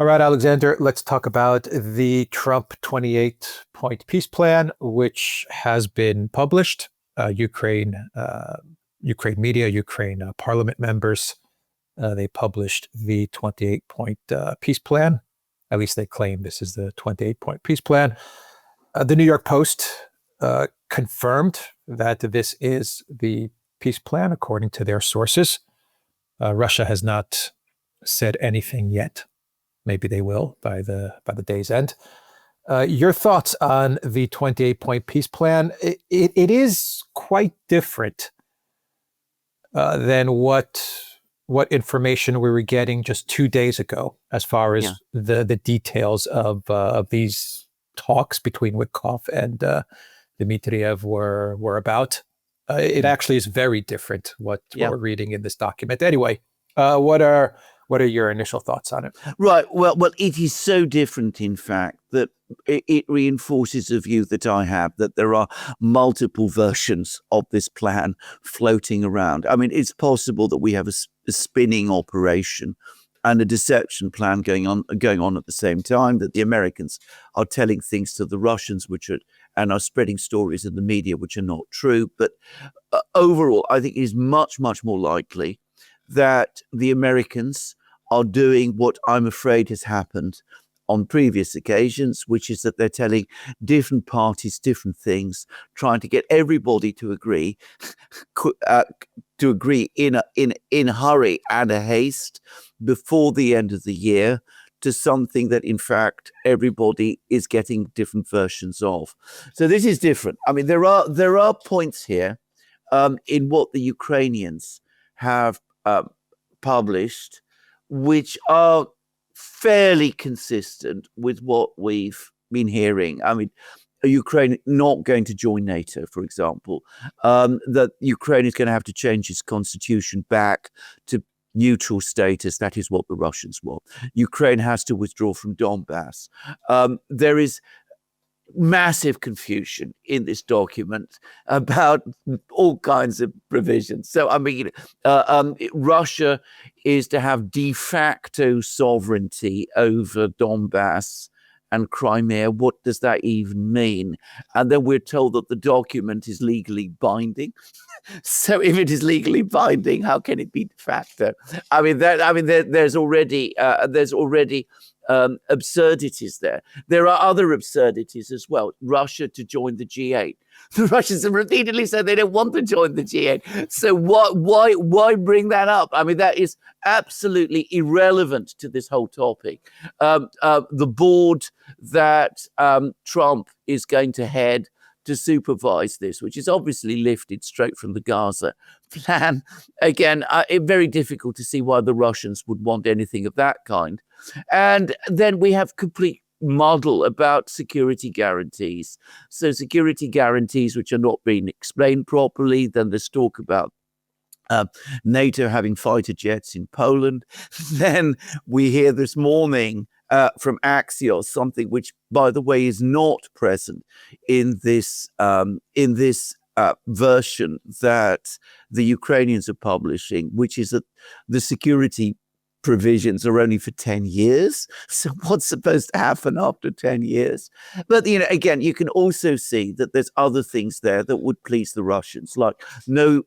All right, Alexander, let's talk about the Trump 28-point peace plan, which has been published. Ukraine media, Ukraine parliament members, they published the 28-point peace plan. At least they claim this is the 28-point peace plan. The New York Post confirmed that this is the peace plan, according to their sources. Russia has not said anything yet. Maybe they will by the day's end. Your thoughts on the 28-point peace plan? It is quite different than what information we were getting just 2 days ago, as far as the details of these talks between Witkoff and Dmitriev were about. It actually is very different what we're reading in this document. Anyway, what are your initial thoughts on it? Right. Well, it is so different, in fact, that it reinforces a view that I have, that there are multiple versions of this plan floating around. I mean, it's possible that we have a spinning operation and a deception plan going on at the same time, that the Americans are telling things to the Russians and are spreading stories in the media which are not true. But overall, I think it is much, much more likely that the Americans are doing what I'm afraid has happened on previous occasions, which is that they're telling different parties different things, trying to get everybody to agree, in a hurry and a haste before the end of the year, to something that, in fact, everybody is getting different versions of. So this is different. I mean, there are points here in what the Ukrainians have published, which are fairly consistent with what we've been hearing. I mean, Ukraine not going to join NATO, for example, that Ukraine is going to have to change its constitution back to neutral status. That is what the Russians want. Ukraine has to withdraw from Donbass. There is massive confusion in this document about all kinds of provisions. So, I mean, Russia is to have de facto sovereignty over Donbass and Crimea. What does that even mean? And then we're told that the document is legally binding. So if it is legally binding, how can it be de facto? I mean, there's already absurdities there. There are other absurdities as well. Russia to join the G8. The Russians have repeatedly said they don't want to join the G8. So why bring that up? I mean, that is absolutely irrelevant to this whole topic. The board that Trump is going to head to supervise this, which is obviously lifted straight from the Gaza plan. Again, it's very difficult to see why the Russians would want anything of that kind. And then we have complete muddle about security guarantees. So security guarantees which are not being explained properly. Then there's talk about NATO having fighter jets in Poland. Then we hear this morning from Axios, something which, by the way, is not present in this version that the Ukrainians are publishing, which is that the security provisions are only for 10 years. So what's supposed to happen after 10 years? But, again, you can also see that there's other things there that would please the Russians, like no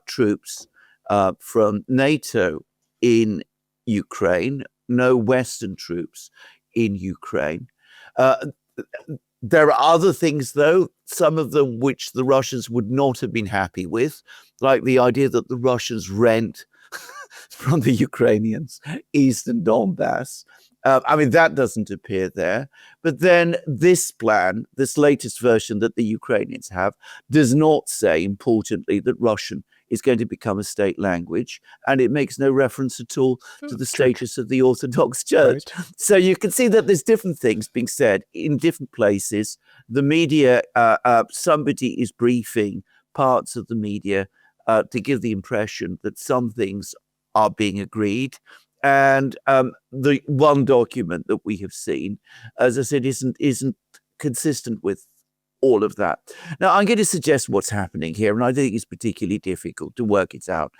troops from NATO in Ukraine, no Western troops in Ukraine. There are other things, though, some of them which the Russians would not have been happy with, like the idea that the Russians rent from the Ukrainians eastern Donbass. I mean, that doesn't appear there. But then this plan, this latest version that the Ukrainians have, does not say, importantly, that Russian is going to become a state language, and it makes no reference at all to the status of the Orthodox Church. Right. So you can see that there's different things being said in different places. The media, somebody is briefing parts of the media to give the impression that some things are being agreed. And the one document that we have seen, as I said, isn't consistent with all of that. Now, I'm going to suggest what's happening here, and I think it's particularly difficult to work it out.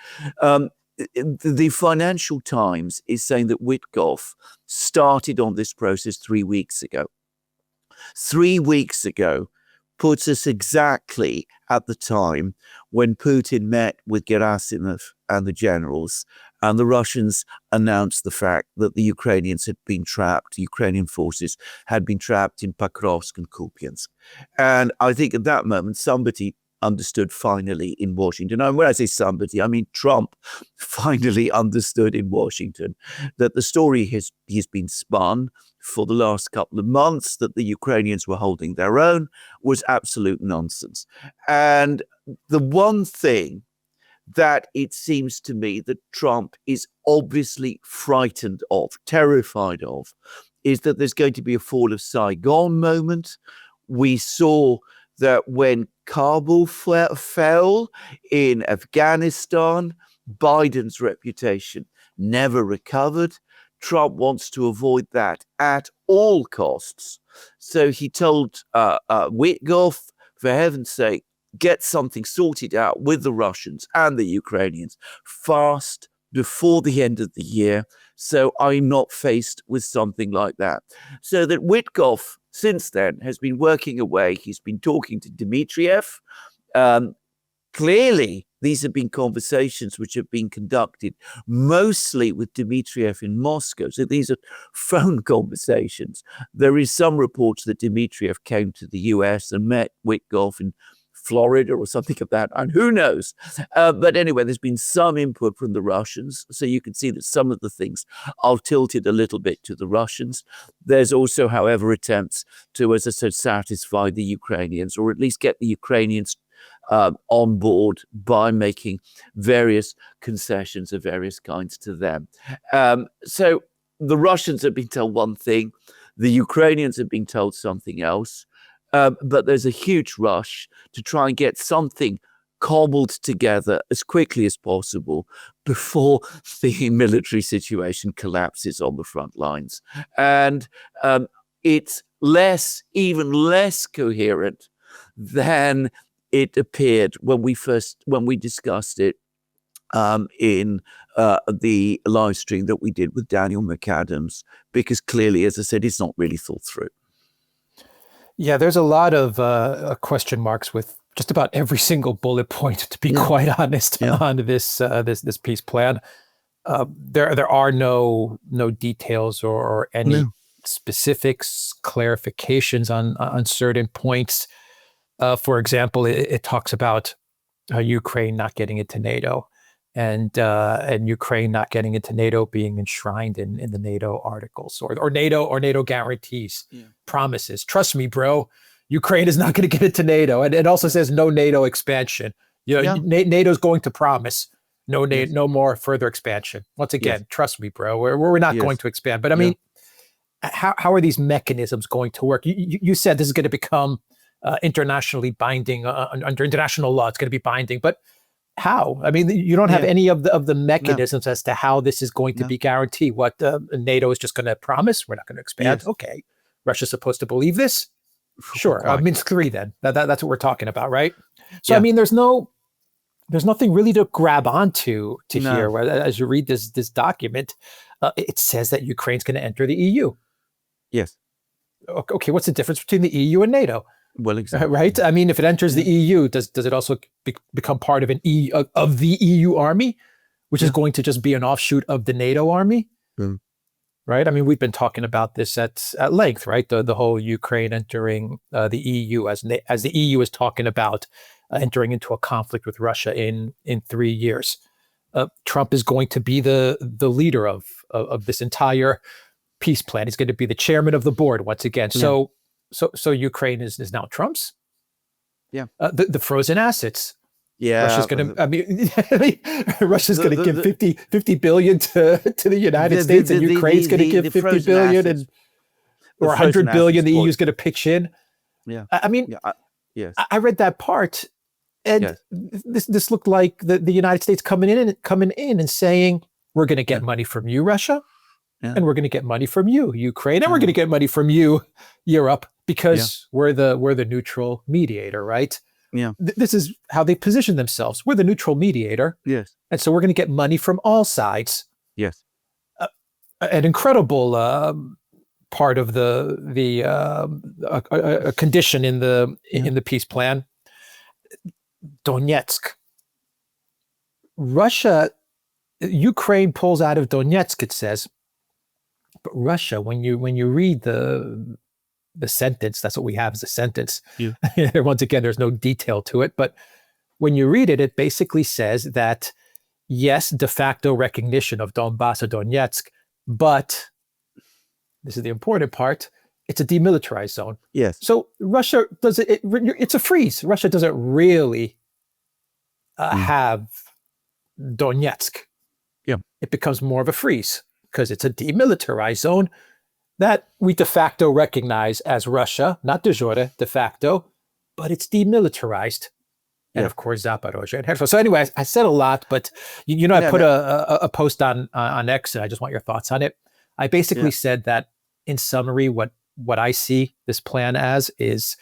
the Financial Times is saying that Witkoff started on this process 3 weeks ago. 3 weeks ago puts us exactly at the time when Putin met with Gerasimov and the generals, and the Russians announced the fact that the Ukrainians had been trapped, Ukrainian forces had been trapped in Pokrovsk and Kupiansk. And I think at that moment, somebody understood finally in Washington, and when I say somebody, I mean Trump finally understood in Washington that the story has been spun for the last couple of months, that the Ukrainians were holding their own, was absolute nonsense. And the one thing that it seems to me that Trump is obviously frightened of, terrified of, is that there's going to be a fall of Saigon moment. We saw that when Kabul fell in Afghanistan, Biden's reputation never recovered. Trump wants to avoid that at all costs. So he told Witkoff, for heaven's sake, get something sorted out with the Russians and the Ukrainians fast before the end of the year, so I'm not faced with something like that. So that Witkoff, since then, has been working away. He's been talking to Dmitriev. Clearly, these have been conversations which have been conducted mostly with Dmitriev in Moscow. So these are phone conversations. There is some reports that Dmitriev came to the US and met Witkoff in Florida or something of that, and who knows? But anyway, there's been some input from the Russians, so you can see that some of the things are tilted a little bit to the Russians. There's also, however, attempts to, as I said, satisfy the Ukrainians, or at least get the Ukrainians on board by making various concessions of various kinds to them. So the Russians have been told one thing, the Ukrainians have been told something else. But there's a huge rush to try and get something cobbled together as quickly as possible before the military situation collapses on the front lines. And it's even less coherent than it appeared when we discussed it in the live stream that we did with Daniel McAdams, because clearly, as I said, it's not really thought through. Yeah, there's a lot of question marks with just about every single bullet point, to be quite honest, on this peace plan. There are no details or any specifics, clarifications on certain points. For example, it talks about Ukraine not getting into NATO, and Ukraine not getting into NATO being enshrined in the NATO articles or NATO guarantees, promises. Trust me, bro, Ukraine is not going to get into NATO. And it also says no NATO expansion. NATO's going to promise no more further expansion. Once again, trust me, bro, we're not going to expand. But I mean, how are these mechanisms going to work? You said this is going to become internationally binding under international law. It's going to be binding, but how? I mean, you don't have any of the mechanisms as to how this is going to be guaranteed. What NATO is just going to promise? We're not going to expand. Okay, Russia's supposed to believe this? Sure. Minsk III then. That's what we're talking about, right? So I mean, there's nothing really to grab onto here. As you read this document, it says that Ukraine's going to enter the EU. Yes. Okay, what's the difference between the EU and NATO? Well, exactly. Right. I mean, if it enters the EU, does it also become part of of the EU army, which is going to just be an offshoot of the NATO army? Right. I mean, we've been talking about this at length, right? The whole Ukraine entering the EU as the EU is talking about entering into a conflict with Russia in 3 years. Trump is going to be the leader of this entire peace plan. He's going to be the chairman of the board once again. So Ukraine is now Trump's. Yeah. The frozen assets. Yeah. Russia's going to. I mean, Russia's going to give 50 billion to the United States, and Ukraine's going to give 50 billion, or 100 billion. The EU's going to pitch in. Yeah. I mean, yes. I read that part, and this looked like the United States coming in and saying, we're going to get money from you, Russia. And we're going to get money from you, Ukraine, and we're going to get money from you, Europe, because we're the neutral mediator, right? Yeah. This is how they position themselves. We're the neutral mediator. Yes. And so we're going to get money from all sides. Yes. An incredible part of a condition in the peace plan. Donetsk. Ukraine pulls out of Donetsk, it says. But Russia, when you read the sentence, that's what we have as a sentence. Yeah. Once again, there's no detail to it, but when you read it, it basically says that yes, de facto recognition of Donbass or Donetsk, but this is the important part, it's a demilitarized zone. Yes. So Russia does it's a freeze. Russia doesn't really have Donetsk. Yeah. It becomes more of a freeze because it's a demilitarized zone that we de facto recognize as Russia, not de jure, de facto, but it's demilitarized. And of course, Zaporozhye and Kherson. So anyway, I said a lot, but I put a post on X, and I just want your thoughts on it. I basically said that in summary, what I see this plan as is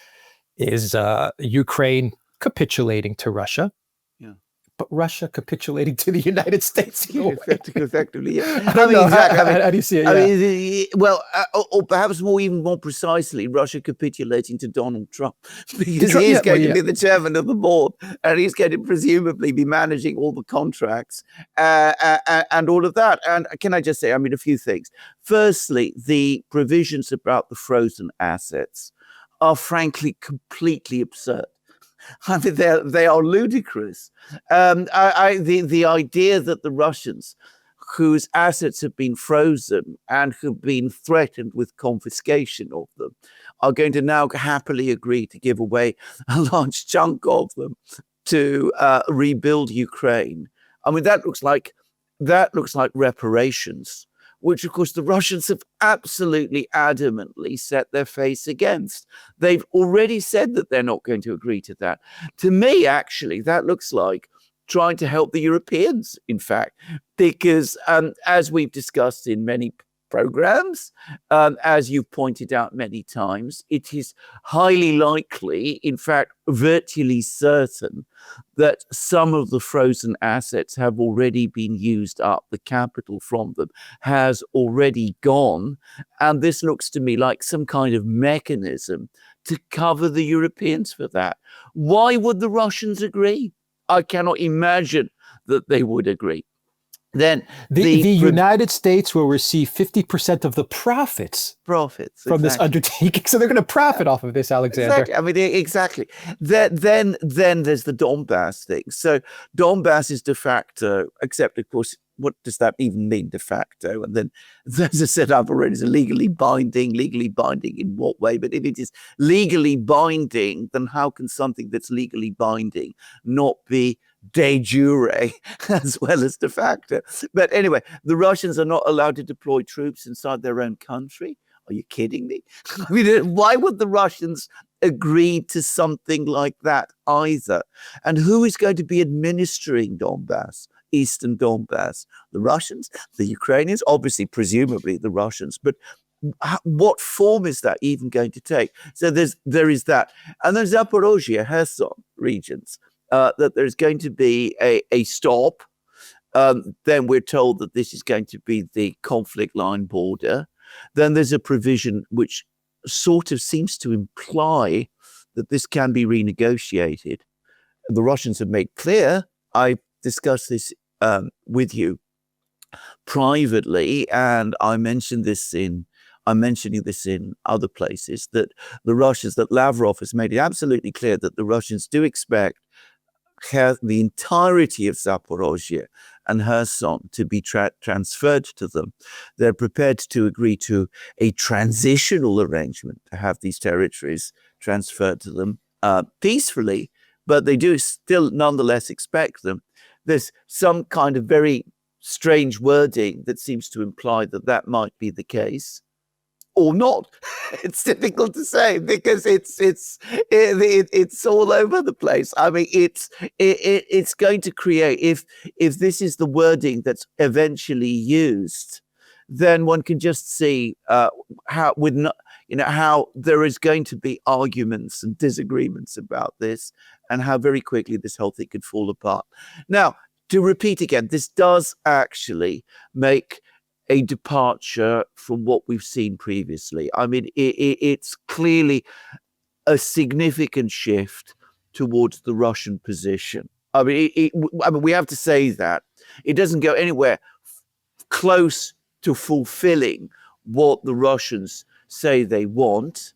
Ukraine capitulating to Russia. But Russia capitulating to the United States. Effectively, yeah. I mean, exactly. How do you see it? Or perhaps even more precisely, Russia capitulating to Donald Trump, because he is going to be the chairman of the board, and he's going to presumably be managing all the contracts and all of that. And can I just say, a few things. Firstly, the provisions about the frozen assets are frankly completely absurd. They are ludicrous. The idea that the Russians, whose assets have been frozen and have been threatened with confiscation of them, are going to now happily agree to give away a large chunk of them to rebuild Ukraine. That looks like reparations, which, of course, the Russians have absolutely adamantly set their face against. They've already said that they're not going to agree to that. To me, actually, that looks like trying to help the Europeans, in fact, because as we've discussed in many programs, as you've pointed out many times, it is highly likely, in fact, virtually certain, that some of the frozen assets have already been used up. The capital from them has already gone. And this looks to me like some kind of mechanism to cover the Europeans for that. Why would the Russians agree? I cannot imagine that they would agree. Then the United States will receive 50% of the profits from this undertaking. So they're going to profit off of this, Alexander. Exactly. Exactly. Then there's the Donbass thing. So Donbass is de facto, except, of course, what does that even mean, de facto? And then, as I said, I've already said legally binding in what way? But if it is legally binding, then how can something that's legally binding not be de jure as well as de facto? But anyway, the Russians are not allowed to deploy troops inside their own country. Are you kidding me? Why would the Russians agree to something like that either? And who is going to be administering Donbass, Eastern Donbass? The Russians, the Ukrainians, obviously, presumably the Russians, but what form is that even going to take? So there is that. And then Zaporozhye, Kherson regions, that there's going to be a stop. Then we're told that this is going to be the conflict line border. Then there's a provision which sort of seems to imply that this can be renegotiated. The Russians have made clear, I discussed this with you privately, and I'm mentioning this in other places, that Lavrov has made it absolutely clear that the Russians do expect the entirety of Zaporozhye and Kherson to be transferred to them. They're prepared to agree to a transitional arrangement to have these territories transferred to them peacefully, but they do still nonetheless expect them. There's some kind of very strange wording that seems to imply that that might be the case. Or not. It's difficult to say because it's all over the place. It's going to create, if this is the wording that's eventually used, then one can just see how how there is going to be arguments and disagreements about this, and how very quickly this whole thing could fall apart. Now, to repeat again, this does actually make a departure from what we've seen previously. I mean, it's clearly a significant shift towards the Russian position. I mean, we have to say that it doesn't go anywhere close to fulfilling what the Russians say they want.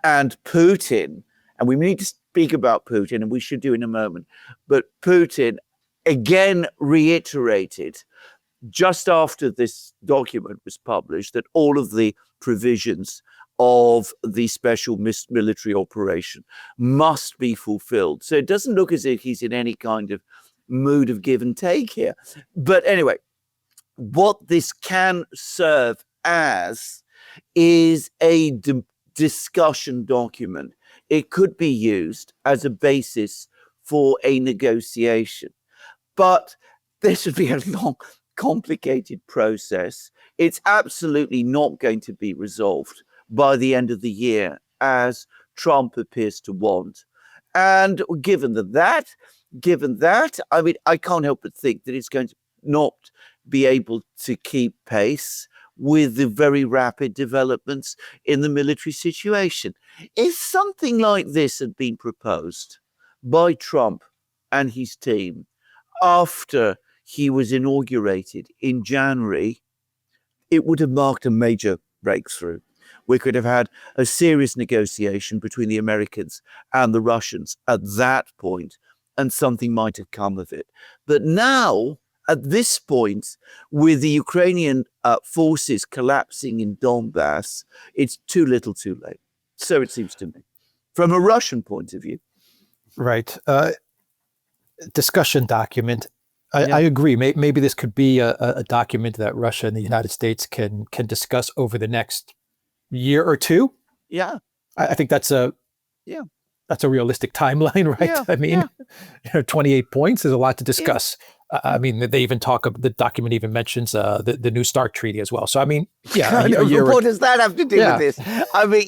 And Putin, and we need to speak about Putin, and we should do in a moment, but Putin again reiterated just after this document was published that all of the provisions of the special military operation must be fulfilled. So it doesn't look as if he's in any kind of mood of give and take here. But anyway, what this can serve as is a discussion document. It could be used as a basis for a negotiation. But this would be a long, complicated process. It's absolutely not going to be resolved by the end of the year, as Trump appears to want. And given that, I mean, I can't help but think that it's going to not be able to keep pace with the very rapid developments in the military situation. If something like this had been proposed by Trump and his team after he was inaugurated in January, it would have marked a major breakthrough. We could have had a serious negotiation between the Americans and the Russians at that point, and something might have come of it. But now, at this point, with the Ukrainian forces collapsing in Donbass, it's too little too late. So it seems to me, from a Russian point of view. Right. Discussion document. I agree. Maybe this could be a document that Russia and the United States can discuss over the next year or two. Yeah. I think that's a realistic timeline, right? Yeah, I mean, 28 points is a lot to discuss. I mean, they even the document even mentions the New START treaty as well. So, I mean, what does that have to do with this? I mean,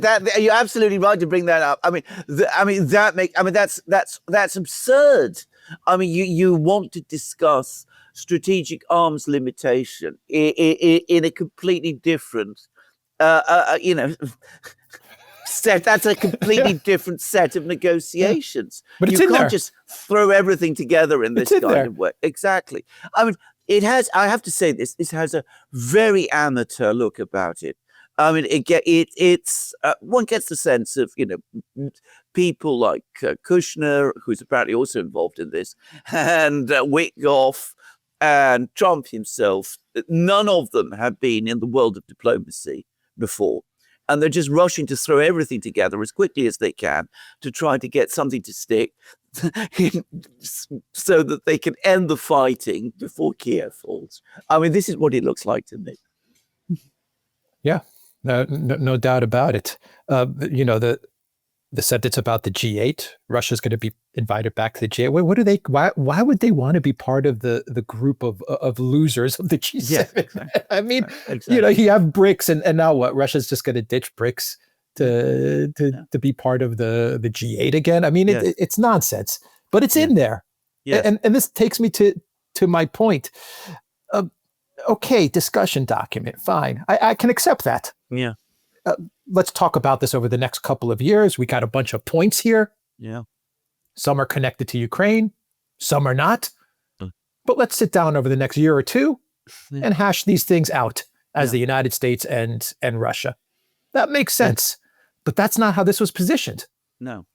that you're absolutely right to bring that up. I mean, that's absurd. I mean, you want to discuss strategic arms limitation in a completely different, set. That's a completely different set of negotiations. But it's you in can't there. just throw everything together in this kind of way. Exactly. I mean, it has. I have to say this. This has a very amateur look about it. I mean, it's one gets the sense of people like Kushner, who's apparently also involved in this, and Witkoff and Trump himself. None of them have been in the world of diplomacy before. And they're just rushing to throw everything together as quickly as they can to try to get something to stick so that they can end the fighting before Kiev falls. I mean, this is what it looks like to me. Yeah, no doubt about it. The sentence about the G8, Russia's going to be invited back to the G8. What do they? Why would they want to be part of the group of losers of the G7? Yes, exactly. I mean, exactly. You have BRICS, and now what? Russia's just going to ditch BRICS to be part of the G8 again. I mean, Yes. it's nonsense, but it's in there. Yes. And this takes me to my point. Okay, discussion document, fine. I can accept that. Yeah. Let's talk about this over the next couple of years. We got a bunch of points here. Yeah. Some are connected to Ukraine, some are not. But let's sit down over the next year or two and hash these things out as the United States and Russia. That makes sense. But that's not how this was positioned. No.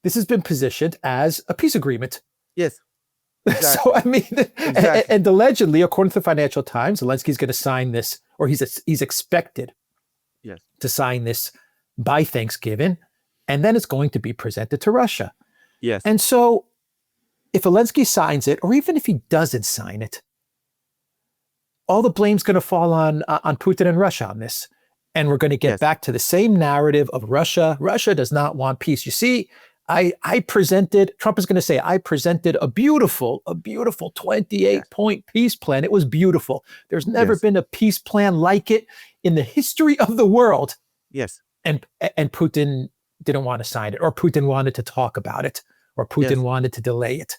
This has been positioned as a peace agreement. Yes. Exactly. So, I mean, and allegedly, according to the Financial Times, Zelensky's going to sign this, or he's expected to sign this by Thanksgiving, and then it's going to be presented to Russia. Yes. And so if Zelensky signs it, or even if he doesn't sign it, all the blame's going to fall on Putin and Russia on this. And we're going to get back to the same narrative of Russia. Russia does not want peace. You see, Trump is going to say, I presented a beautiful 28-point peace plan. It was beautiful. There's never been a peace plan like it in the history of the world. Yes. and Putin didn't want to sign it, or Putin wanted to talk about it, or Putin Yes. wanted to delay it.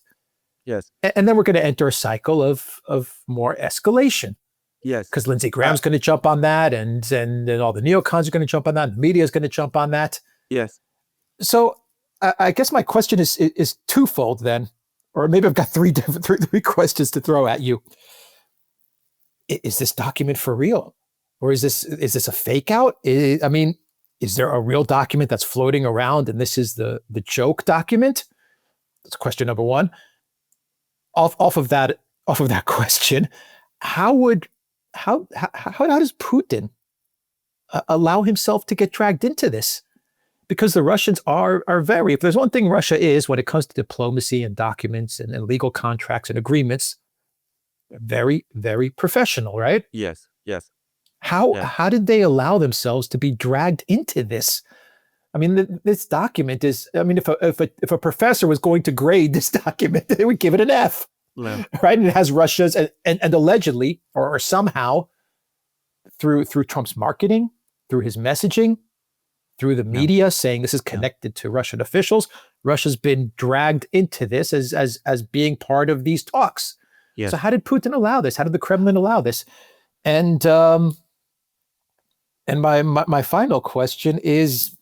Yes. And then we're going to enter a cycle of more escalation, Yes. because Lindsey Graham's going to jump on that, and then all the neocons are going to jump on that, the media is going to jump on that. Yes. So I guess my question is twofold then, or maybe I've got three questions to throw at you. Is this document for real, or is this a fake out? I mean, is there a real document that's floating around, and this is the joke document? That's question number one. Off of that question, how does Putin allow himself to get dragged into this? Because the Russians are very, if there's one thing Russia is when it comes to diplomacy and documents and legal contracts and agreements, very, very professional, right? Yes. Yes. How did they allow themselves to be dragged into this? I mean, this document is, I mean, if a professor was going to grade this document, they would give it an F, Yeah. right? And it has Russia's, and allegedly, or somehow, through Trump's marketing, through his messaging, through the media saying this is connected to Russian officials, Russia's been dragged into this as being part of these talks. Yes. So how did Putin allow this? How did the Kremlin allow this? And my final question is,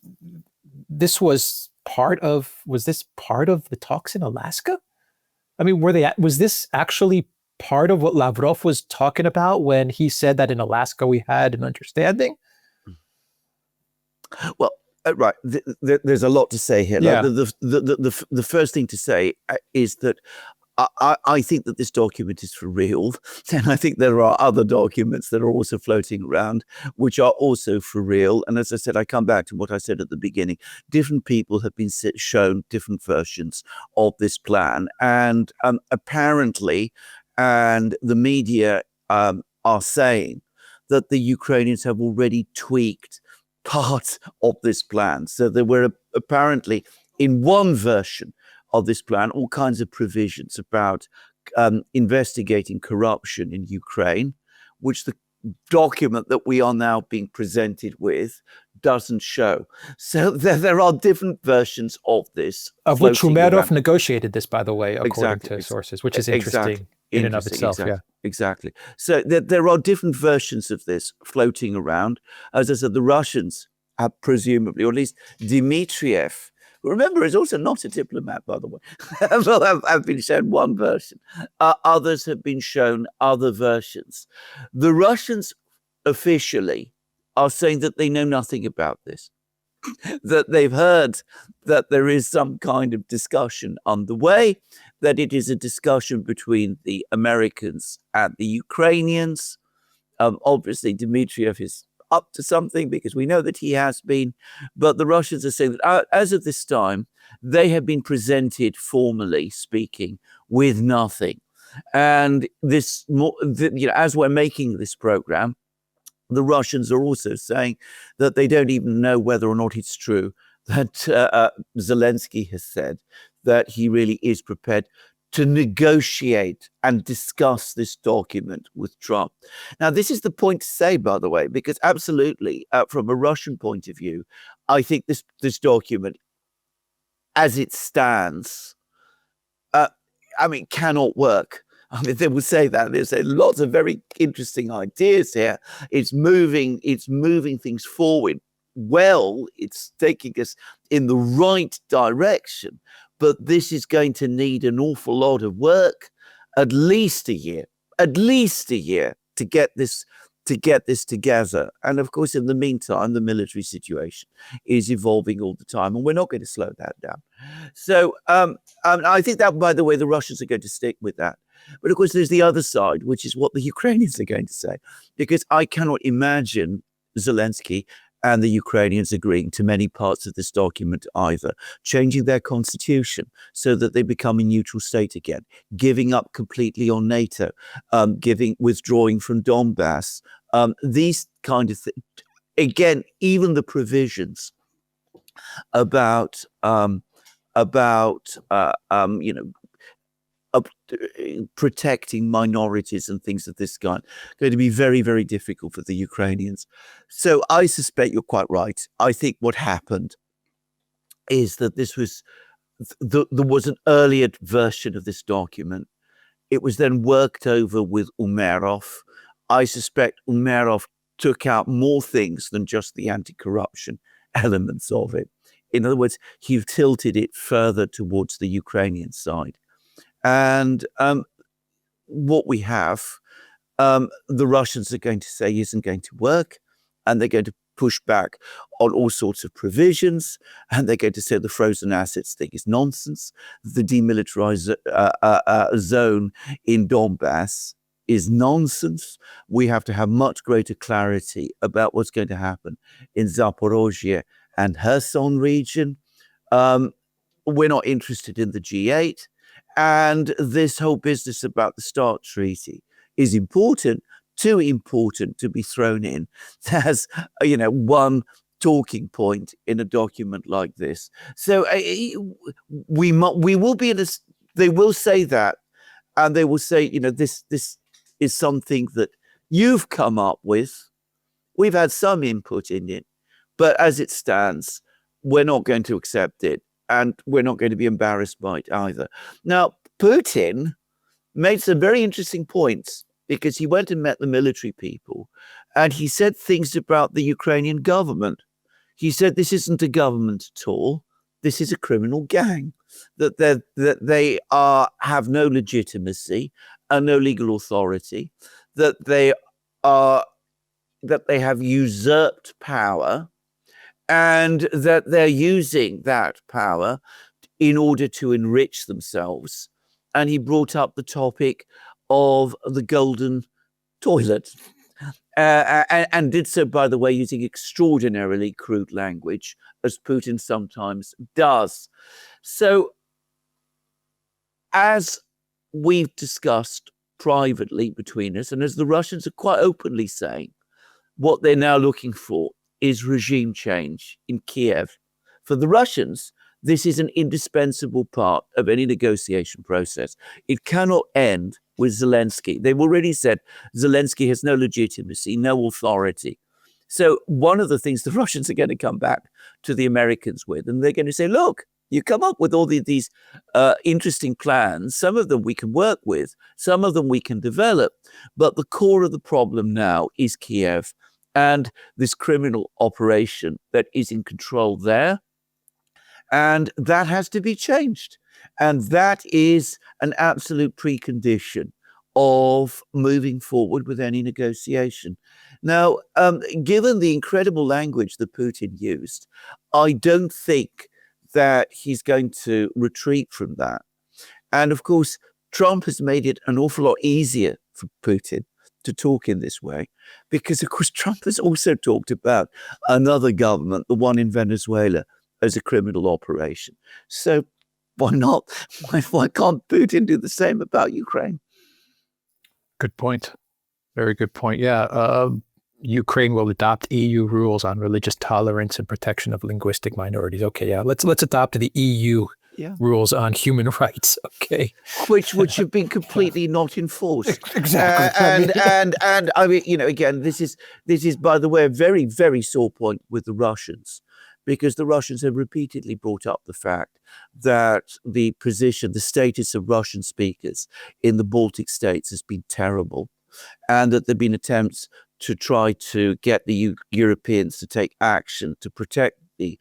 was this part of the talks in Alaska? I mean, was this actually part of what Lavrov was talking about when he said that in Alaska we had an understanding? Well, right. There's a lot to say here. Yeah. Like the first thing to say is that I think that this document is for real, and I think there are other documents that are also floating around, which are also for real. And as I said, I come back to what I said at the beginning. Different people have been shown different versions of this plan, and apparently, and the media are saying that the Ukrainians have already tweaked part of this plan. So there were apparently, in one version of this plan, all kinds of provisions about investigating corruption in Ukraine, which the document that we are now being presented with doesn't show. So there are different versions of this. Of which Umerov negotiated this, by the way, according to sources, which is interesting in and of itself. Exactly. Exactly. So there are different versions of this floating around. As I said, the Russians have presumably, or at least Dmitriev, who, remember, is also not a diplomat, by the way, well, have been shown one version. Others have been shown other versions. The Russians officially are saying that they know nothing about this, that they've heard that there is some kind of discussion underway, that it is a discussion between the Americans and the Ukrainians. Obviously, Dmitriev is up to something because we know that he has been, but the Russians are saying that as of this time, they have been presented, formally speaking, with nothing. And this, as we're making this program, the Russians are also saying that they don't even know whether or not it's true that Zelensky has said that he really is prepared to negotiate and discuss this document with Trump. Now, this is the point to say, by the way, because absolutely, from a Russian point of view, I think this document, as it stands, cannot work. I mean, they will say that. They say lots of very interesting ideas here. It's moving things forward. Well, it's taking us in the right direction, but this is going to need an awful lot of work, at least a year to get this together. And of course, in the meantime, the military situation is evolving all the time, and we're not going to slow that down. So I think that, by the way, the Russians are going to stick with that. But of course, there's the other side, which is what the Ukrainians are going to say, because I cannot imagine Zelensky and the Ukrainians agreeing to many parts of this document either, changing their constitution so that they become a neutral state again, giving up completely on NATO, withdrawing from Donbass, these kind of things. Again, even the provisions about protecting minorities and things of this kind going to be very, very difficult for the Ukrainians. So I suspect you're quite right. I think what happened is that there was an earlier version of this document. It was then worked over with Umerov. I suspect Umerov took out more things than just the anti-corruption elements of it. In other words, he tilted it further towards the Ukrainian side. And what we have, the Russians are going to say isn't going to work, and they're going to push back on all sorts of provisions, and they're going to say the frozen assets thing is nonsense. The demilitarized zone in Donbass is nonsense. We have to have much greater clarity about what's going to happen in Zaporozhye and Kherson region. We're not interested in the G8. And this whole business about the START treaty is important, too important to be thrown in as, one talking point in a document like this. So we will be in a, they will say that, and they will say, this is something that you've come up with. We've had some input in it, but as it stands, we're not going to accept it. And we're not going to be embarrassed by it either. Now, Putin made some very interesting points because he went and met the military people and he said things about the Ukrainian government. He said this isn't a government at all. This is a criminal gang, that they have no legitimacy and no legal authority, that they have usurped power, and that they're using that power in order to enrich themselves. And he brought up the topic of the golden toilet, and did so, by the way, using extraordinarily crude language, as Putin sometimes does. So, as we've discussed privately between us, and as the Russians are quite openly saying, what they're now looking for is regime change in Kiev. For the Russians, this is an indispensable part of any negotiation process. It cannot end with Zelensky. They've already said Zelensky has no legitimacy, no authority. So one of the things the Russians are going to come back to the Americans with, and they're going to say, look, you come up with all these interesting plans. Some of them we can work with, some of them we can develop. But the core of the problem now is Kiev and this criminal operation that is in control there. And that has to be changed. And that is an absolute precondition of moving forward with any negotiation. Now, given the incredible language that Putin used, I don't think that he's going to retreat from that. And of course, Trump has made it an awful lot easier for Putin to talk in this way, because of course Trump has also talked about another government, the one in Venezuela, as a criminal operation. So why not? Why can't Putin do the same about Ukraine? Good point. Very good point. Yeah. Ukraine will adopt EU rules on religious tolerance and protection of linguistic minorities. Okay, yeah. Let's adopt the EU rules on human rights. Okay, which have been completely not enforced. Exactly. And I mean, again, this is by the way a very, very sore point with the Russians, because the Russians have repeatedly brought up the fact that the status of Russian speakers in the Baltic states has been terrible, and that there have been attempts to try to get the Europeans to take action to protect the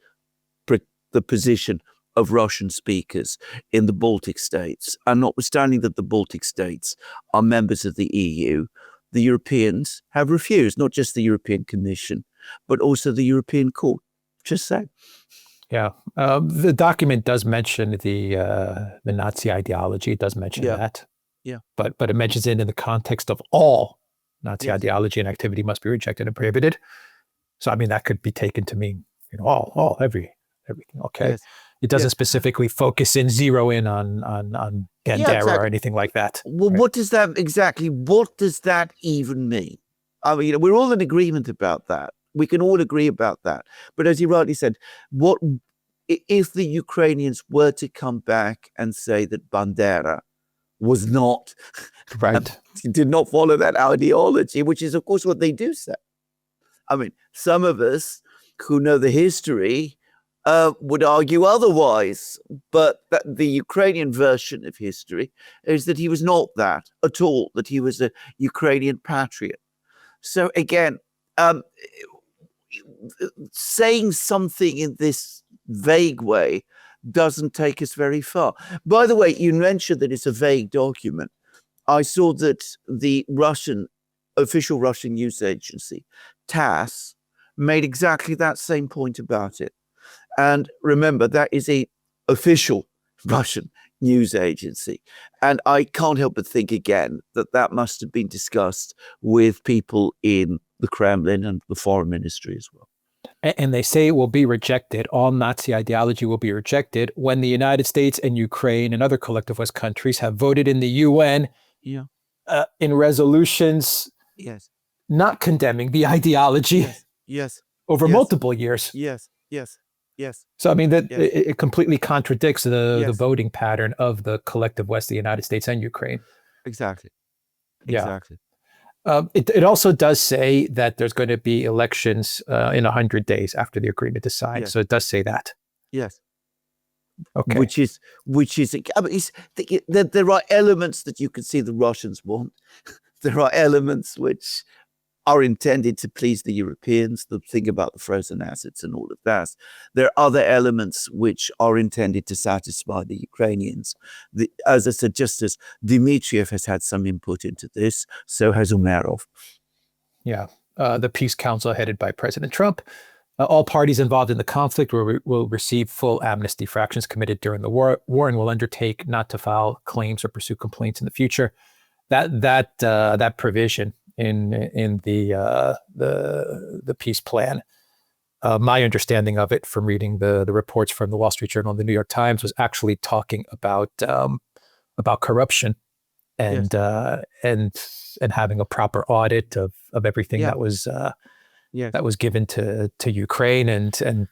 position of Russian speakers in the Baltic states. And notwithstanding that the Baltic states are members of the EU, the Europeans have refused, not just the European Commission, but also the European Court. Just say. Yeah. The document does mention the Nazi ideology. It does mention that. Yeah. But it mentions it in the context of all Nazi ideology and activity must be rejected and prohibited. So, I mean, that could be taken to mean, everything. Okay. Yes. It doesn't specifically zero in on Bandera or anything like that. Well, right? what does that even mean? I mean, we're all in agreement about that. We can all agree about that. But as you rightly said, what if the Ukrainians were to come back and say that Bandera was not, Right. did not follow that ideology, which is, of course, what they do say. I mean, some of us who know the history would argue otherwise, but the Ukrainian version of history is that he was not that at all, that he was a Ukrainian patriot. So again, saying something in this vague way doesn't take us very far. By the way, you mentioned that it's a vague document. I saw that the official Russian news agency, TASS, made exactly that same point about it. And remember, that is a official Russian news agency. And I can't help but think again that must have been discussed with people in the Kremlin and the foreign ministry as well. And they say it will be rejected. All Nazi ideology will be rejected when the United States and Ukraine and other collectivist countries have voted in the UN in resolutions not condemning the ideology over multiple years. Yes. So, I mean, it completely contradicts the voting pattern of the collective West, the United States and Ukraine. Exactly. It also does say that there's going to be elections in 100 days after the agreement is signed. So it does say that. Yes. Okay. Which is, I mean, there are elements that you can see the Russians want. There are elements which are intended to please the Europeans, the thing about the frozen assets and all of that. There are other elements which are intended to satisfy the Ukrainians. As I said, just as Dmitriev has had some input into this, so has Umerov. Yeah. The Peace Council headed by President Trump. All parties involved in the conflict will receive full amnesty for actions committed during the war and will undertake not to file claims or pursue complaints in the future. That provision in the peace plan, my understanding of it from reading the reports from the Wall Street Journal and the New York Times, was actually talking about corruption and having a proper audit of everything that was given to Ukraine, and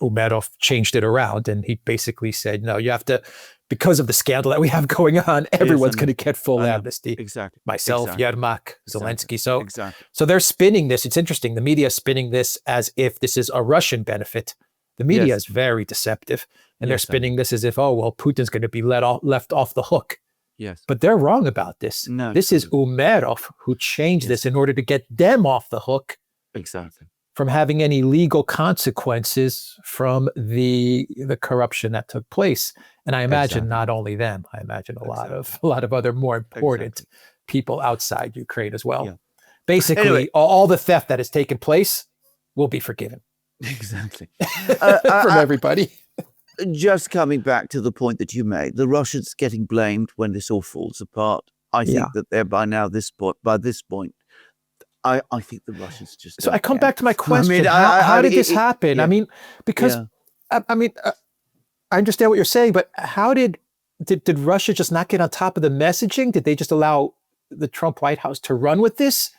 Umerov changed it around, and he basically said, no, you have to, because of the scandal that we have going on, everyone's going to get full amnesty. Exactly. Myself, Yermak, Zelensky. So, exactly. So they're spinning this. It's interesting. The media is spinning this as if this is a Russian benefit. The media is very deceptive, and they're spinning this as if, oh, well, Putin's going to be left off the hook. Yes. But they're wrong about this. No, this is Umerov who changed this in order to get them off the hook. Exactly. From having any legal consequences from the corruption that took place. And I imagine not only them, I imagine a lot of other more important people outside Ukraine as well. Yeah. Basically, anyway, all the theft that has taken place will be forgiven. Exactly. From everybody. Just coming back to the point that you made, the Russians getting blamed when this all falls apart. I think that they're by this point, I think the Russians just. So I come back to my question: how did this happen? I mean, because I mean, I understand what you're saying, but how did Russia just not get on top of the messaging? Did they just allow the Trump White House to run with this?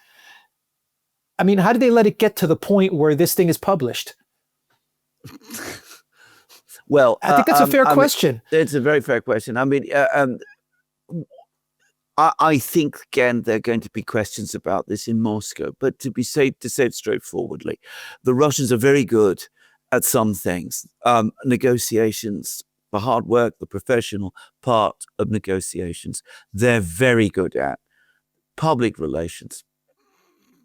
I mean, how did they let it get to the point where this thing is published? Well, I think that's a fair question. It's a very fair question. I mean, I think, again, there are going to be questions about this in Moscow. But to say it straightforwardly, the Russians are very good at some things. Negotiations, the hard work, the professional part of negotiations, they're very good at. Public relations,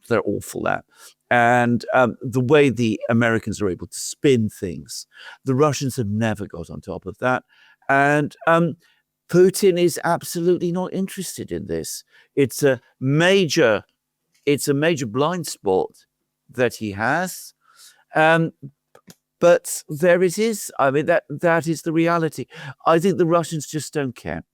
they're awful at. And the way the Americans are able to spin things, the Russians have never got on top of that. And Putin is absolutely not interested in this. It's a major blind spot that he has. But there it is. I mean, that is the reality. I think the Russians just don't care.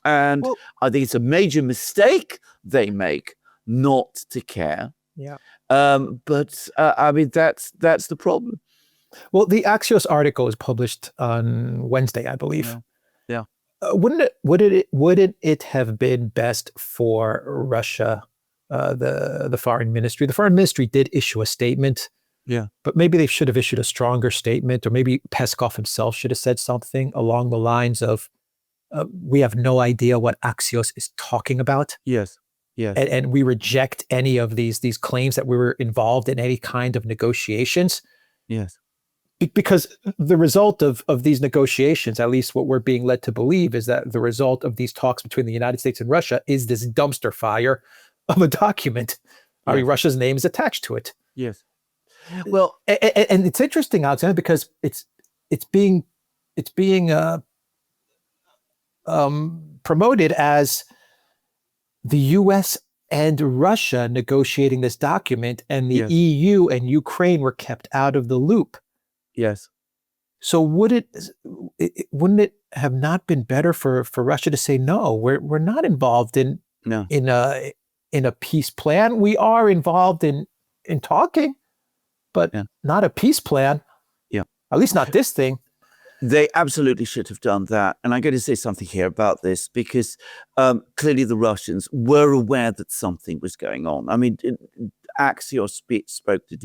And I think it's a major mistake they make not to care. Yeah. But I mean, that's the problem. Well, the Axios article was published on Wednesday, I believe. Yeah. Wouldn't it have been best for Russia, the foreign ministry? The foreign ministry did issue a statement. Yeah. But maybe they should have issued a stronger statement, or maybe Peskov himself should have said something along the lines of, we have no idea what Axios is talking about. Yes. Yes. And we reject any of these claims that we were involved in any kind of negotiations. Yes. Because the result of these negotiations, at least what we're being led to believe, is that the result of these talks between the United States and Russia is this dumpster fire of a document. I mean, Russia's name is attached to it. Yes. Well, and it's interesting, Alexander, because it's being promoted as the U.S. and Russia negotiating this document, and the EU and Ukraine were kept out of the loop. Yes. So wouldn't it have not been better for Russia to say, no, we're not involved in a peace plan. We are involved in talking, but not a peace plan. Yeah. At least not this thing. They absolutely should have done that. And I'm going to say something here about this because clearly the Russians were aware that something was going on. I mean, Axios spoke to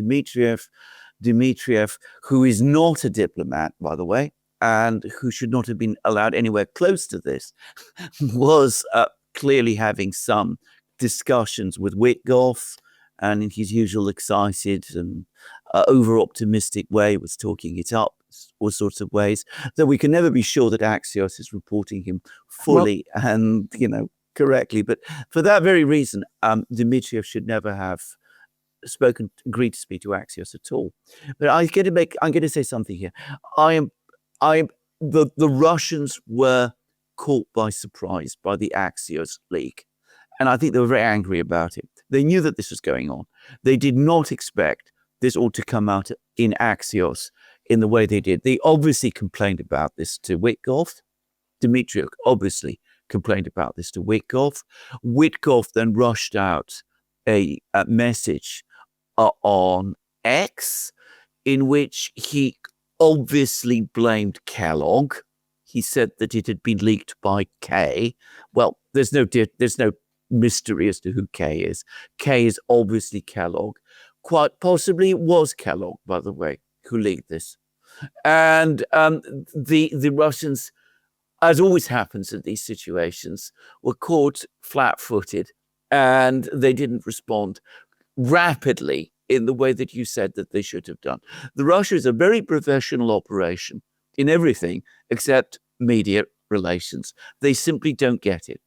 Dmitriev, who is not a diplomat, by the way, and who should not have been allowed anywhere close to this, was clearly having some discussions with Witkoff, and in his usual excited and over-optimistic way was talking it up, all sorts of ways, that we can never be sure that Axios is reporting him fully and, correctly. But for that very reason, Dmitriev should never have agreed to speak to Axios at all. But I'm going to say something here. The Russians were caught by surprise by the Axios leak. And I think they were very angry about it. They knew that this was going on. They did not expect this all to come out in Axios in the way they did. They obviously complained about this to Witkoff. Dmitriev obviously complained about this to Witkoff. Witkoff then rushed out a message on X in which he obviously blamed Kellogg. He said that it had been leaked by K. Well, there's no mystery as to who K is. K is obviously Kellogg. Quite possibly it was Kellogg, by the way, who leaked this. And the Russians, as always happens in these situations, were caught flat-footed and they didn't respond rapidly in the way that you said that they should have done. The Russia is a very professional operation in everything except media relations. They simply don't get it.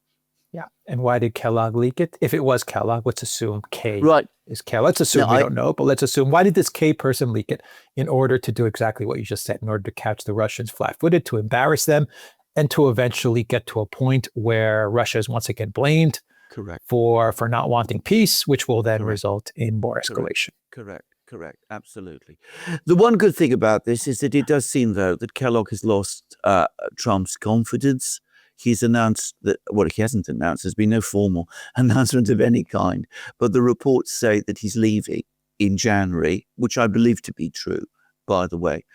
Yeah. And why did Kellogg leak it? If it was Kellogg, let's assume K is Kellogg. Let's assume we don't know, but let's assume, why did this K person leak it? In order to do exactly what you just said, in order to catch the Russians flat-footed, to embarrass them, and to eventually get to a point where Russia is once again blamed for not wanting peace, which will then result in more escalation. Correct. Absolutely. The one good thing about this is that it does seem, though, that Kellogg has lost Trump's confidence. He's announced that, he hasn't announced, there's been no formal announcement of any kind, but the reports say that he's leaving in January, which I believe to be true, by the way.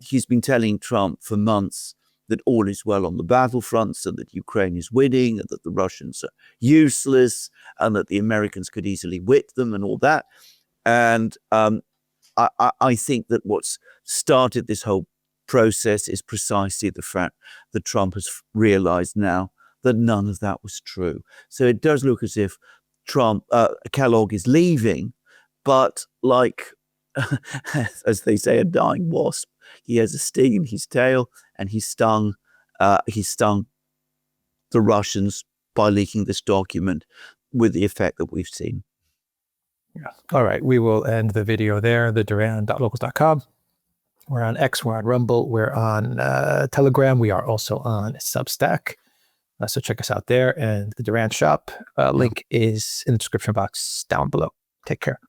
He's been telling Trump for months that all is well on the battlefronts and that Ukraine is winning and that the Russians are useless and that the Americans could easily whip them and all that. And I think that what's started this whole process is precisely the fact that Trump has realized now that none of that was true. So it does look as if Kellogg is leaving, but like, as they say, a dying wasp, he has a sting in his tail, and he stung the Russians by leaking this document with the effect that we've seen. Yeah. All right. We will end the video there, the Duran.locals.com. We're on X, we're on Rumble, we're on Telegram. We are also on Substack. So check us out there. And the Duran shop link is in the description box down below. Take care.